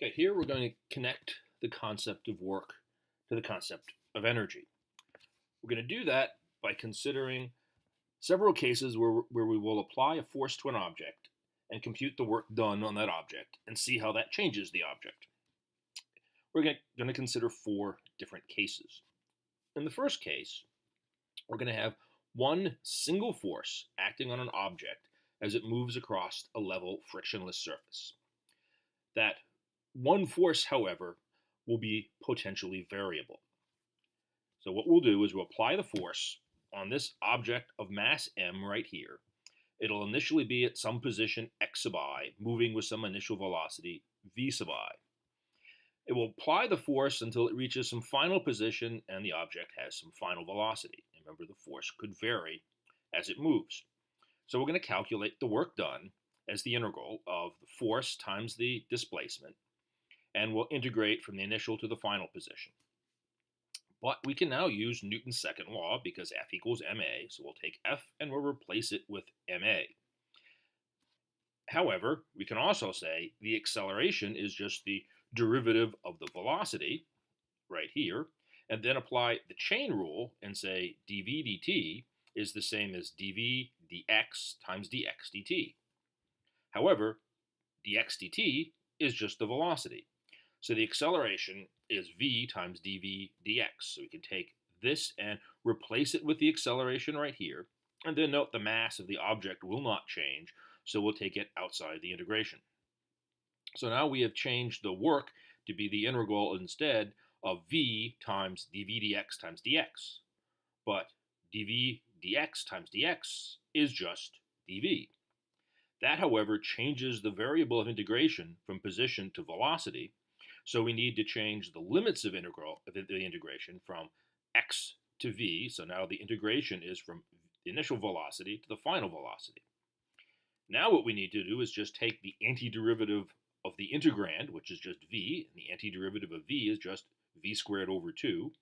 Okay, here we're going to connect the concept of work to the concept of energy. We're going to do that by considering several cases where we will apply a force to an object and compute the work done on that object and see how that changes the object. We're going to consider four different cases. In the first case, we're going to have one single force acting on an object as it moves across a level frictionless surface. That one force, however, will be potentially variable. So what we'll do is we'll apply the force on this object of mass m right here. It'll initially be at some position x sub I, moving with some initial velocity v sub I. It will apply the force until it reaches some final position and the object has some final velocity. Remember, the force could vary as it moves. So we're going to calculate the work done as the integral of the force times the displacement, and we'll integrate from the initial to the final position. But we can now use Newton's second law because F equals ma, so we'll take F and we'll replace it with ma. However, we can also say the acceleration is just the derivative of the velocity, right here, and then apply the chain rule and say dv dt is the same as dv dx times dx dt. However, dx dt is just the velocity. So the acceleration is v times dv dx. So we can take this and replace it with the acceleration right here. And then note the mass of the object will not change, so we'll take it outside the integration. So now we have changed the work to be the integral instead of v times dv dx times dx. But dv dx times dx is just dv. That, however, changes the variable of integration from position to velocity, so we need to change the limits of the integration from x to v. So now the integration is from the initial velocity to the final velocity. Now what we need to do is just take the antiderivative of the integrand, which is just v, and the antiderivative of v is just v squared over 2.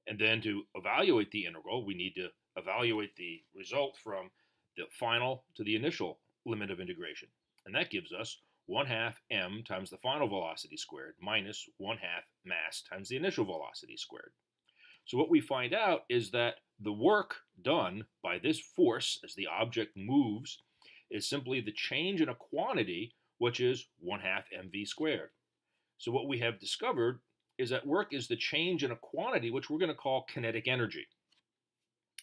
And then to evaluate the integral, we need to evaluate the result from the final to the initial limit of integration. And that gives us 1/2 m times the final velocity squared minus 1/2 mass times the initial velocity squared. So what we find out is that the work done by this force as the object moves is simply the change in a quantity, which is 1/2 mv squared. So what we have discovered is that work is the change in a quantity, which we're going to call kinetic energy.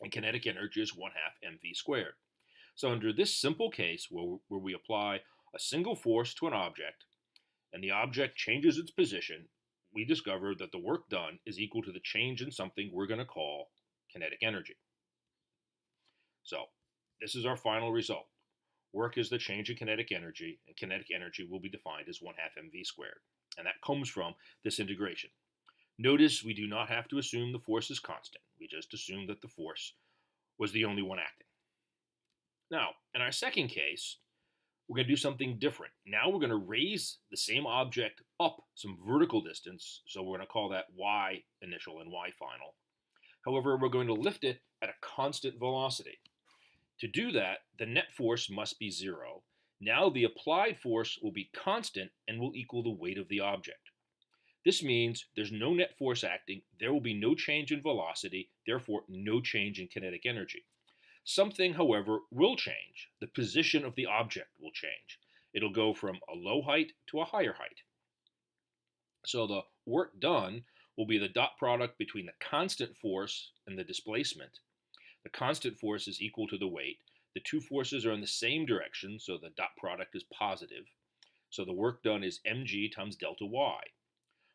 And kinetic energy is 1/2 mv squared. So under this simple case where we apply a single force to an object and the object changes its position, we discover that the work done is equal to the change in something we're going to call kinetic energy. So this is our final result. Work is the change in kinetic energy, and kinetic energy will be defined as 1/2 mv squared. And that comes from this integration. Notice we do not have to assume the force is constant. We just assume that the force was the only one acting. Now, in our second case, we're going to do something different. Now we're going to raise the same object up some vertical distance, so we're going to call that y initial and y final. However, we're going to lift it at a constant velocity. To do that, the net force must be 0. Now the applied force will be constant and will equal the weight of the object. This means there's no net force acting, there will be no change in velocity, therefore no change in kinetic energy. Something, however, will change. The position of the object will change. It'll go from a low height to a higher height. So the work done will be the dot product between the constant force and the displacement. The constant force is equal to the weight. The two forces are in the same direction, so the dot product is positive. So the work done is mg times delta y.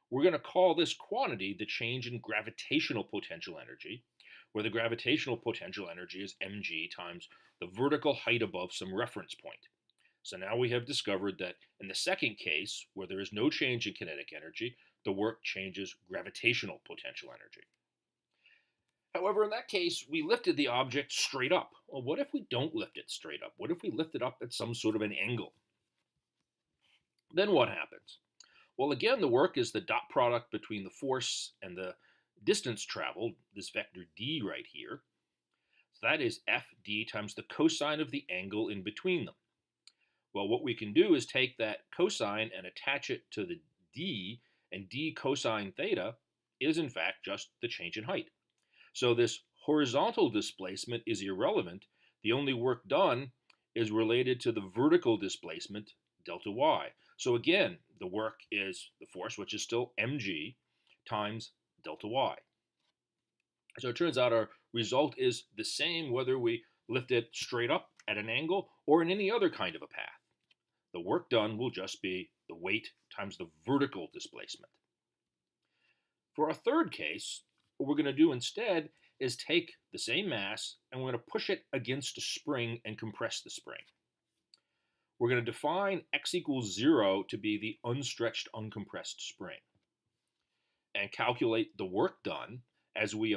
We're going to call this quantity the change in gravitational potential energy, where the gravitational potential energy is mg times the vertical height above some reference point. So now we have discovered that in the second case, where there is no change in kinetic energy, the work changes gravitational potential energy. However, in that case, we lifted the object straight up. Well, what if we don't lift it straight up? What if we lift it up at some sort of an angle? Then what happens? Well, again, the work is the dot product between the force and the distance traveled, this vector d right here. So that is fd times the cosine of the angle in between them. Well, what we can do is take that cosine and attach it to the d, and d cosine theta is in fact just the change in height. So this horizontal displacement is irrelevant. The only work done is related to the vertical displacement, delta y. So again, the work is the force, which is still mg, times delta y. So it turns out our result is the same whether we lift it straight up at an angle or in any other kind of a path. The work done will just be the weight times the vertical displacement. For our third case, what we're going to do instead is take the same mass and we're going to push it against a spring and compress the spring. We're going to define x equals 0 to be the unstretched, uncompressed spring and calculate the work done as we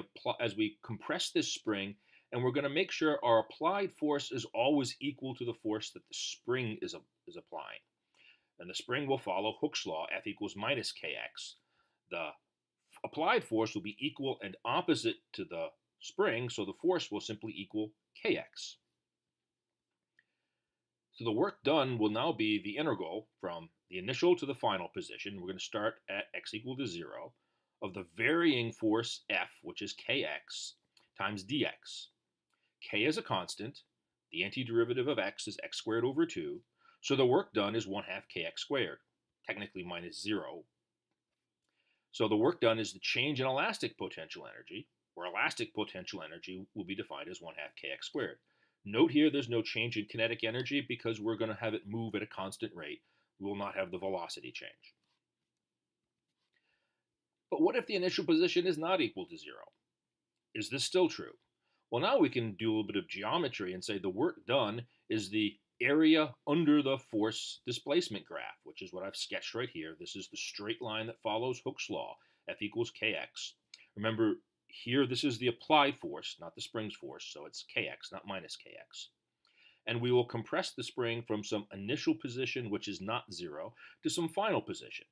compress this spring, and we're going to make sure our applied force is always equal to the force that the spring is applying. And the spring will follow Hooke's law, F equals minus kx. The applied force will be equal and opposite to the spring, so the force will simply equal kx. So the work done will now be the integral from the initial to the final position. We're going to start at x equal to 0 of the varying force F, which is kx, times dx. K is a constant. The antiderivative of x is x squared over 2. So the work done is 1/2 kx squared, technically minus 0. So the work done is the change in elastic potential energy, where elastic potential energy will be defined as 1/2 kx squared. Note here there's no change in kinetic energy because we're going to have it move at a constant rate. We will not have the velocity change. But what if the initial position is not equal to 0? Is this still true? Well, now we can do a little bit of geometry and say the work done is the area under the force displacement graph, which is what I've sketched right here. This is the straight line that follows Hooke's law, F equals kx. Remember, here this is the applied force, not the spring's force, so it's kx, not minus kx. And we will compress the spring from some initial position, which is not 0, to some final position.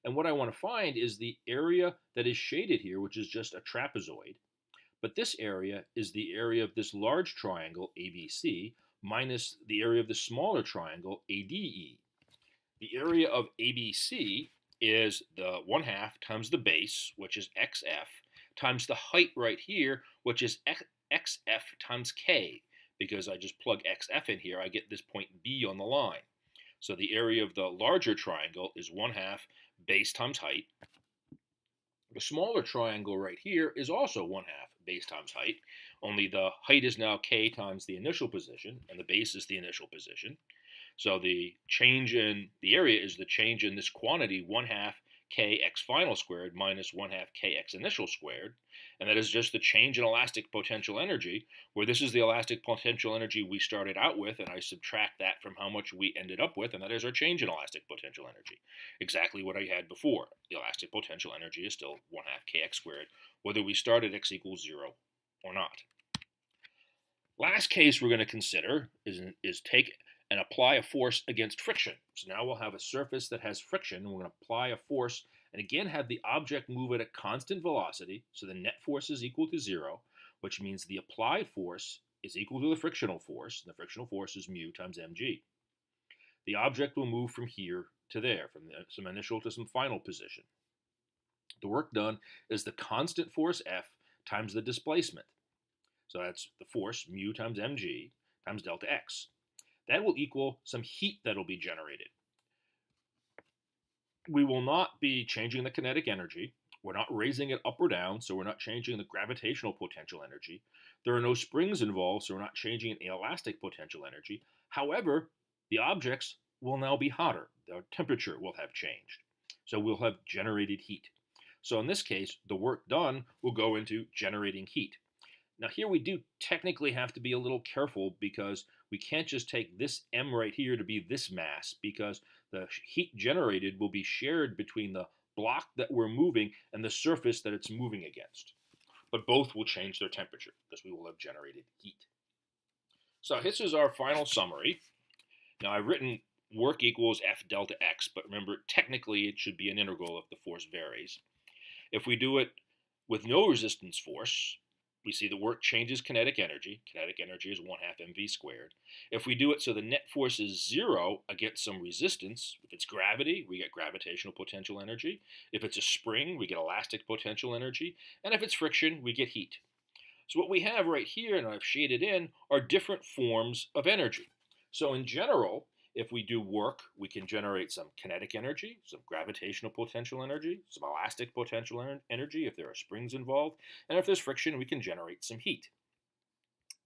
And what I want to find is the area that is shaded here, which is just a trapezoid. But this area is the area of this large triangle, ABC, minus the area of the smaller triangle, ADE. The area of ABC is the 1/2 times the base, which is XF, times the height right here, which is XF times K. Because I just plug XF in here, I get this point B on the line. So the area of the larger triangle is 1/2 base times height. The smaller triangle right here is also 1/2 base times height, only the height is now k times the initial position, and the base is the initial position. So the change in the area is the change in this quantity, 1/2 kx final squared minus 1/2 kx initial squared, and that is just the change in elastic potential energy, where this is the elastic potential energy we started out with, and I subtract that from how much we ended up with, and that is our change in elastic potential energy. Exactly what I had before. The elastic potential energy is still 1/2 kx squared, whether we start at x equals 0 or not. Last case we're going to consider is take and apply a force against friction. So now we'll have a surface that has friction, and we're going to apply a force, and again have the object move at a constant velocity, so the net force is equal to 0, which means the applied force is equal to the frictional force, and the frictional force is mu times mg. The object will move from here to there, from some initial to some final position. The work done is the constant force F times the displacement. So that's the force, mu times mg, times delta x. That will equal some heat that will be generated. We will not be changing the kinetic energy. We're not raising it up or down, so we're not changing the gravitational potential energy. There are no springs involved, so we're not changing the elastic potential energy. However, the objects will now be hotter. The temperature will have changed. So we'll have generated heat. So in this case, the work done will go into generating heat. Now here we do technically have to be a little careful because we can't just take this m right here to be this mass, because the heat generated will be shared between the block that we're moving and the surface that it's moving against. But both will change their temperature because we will have generated heat. So this is our final summary. Now I've written work equals F delta x, but remember technically it should be an integral if the force varies. If we do it with no resistance force, we see the work changes kinetic energy. Kinetic energy is 1/2 mv squared. If we do it so the net force is 0 against some resistance, if it's gravity, we get gravitational potential energy. If it's a spring, we get elastic potential energy. And if it's friction, we get heat. So what we have right here, and I've shaded in, are different forms of energy. So in general, if we do work, we can generate some kinetic energy, some gravitational potential energy, some elastic potential energy if there are springs involved, and if there's friction, we can generate some heat.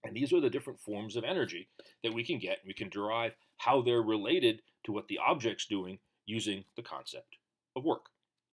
And these are the different forms of energy that we can get. We can derive how they're related to what the object's doing using the concept of work.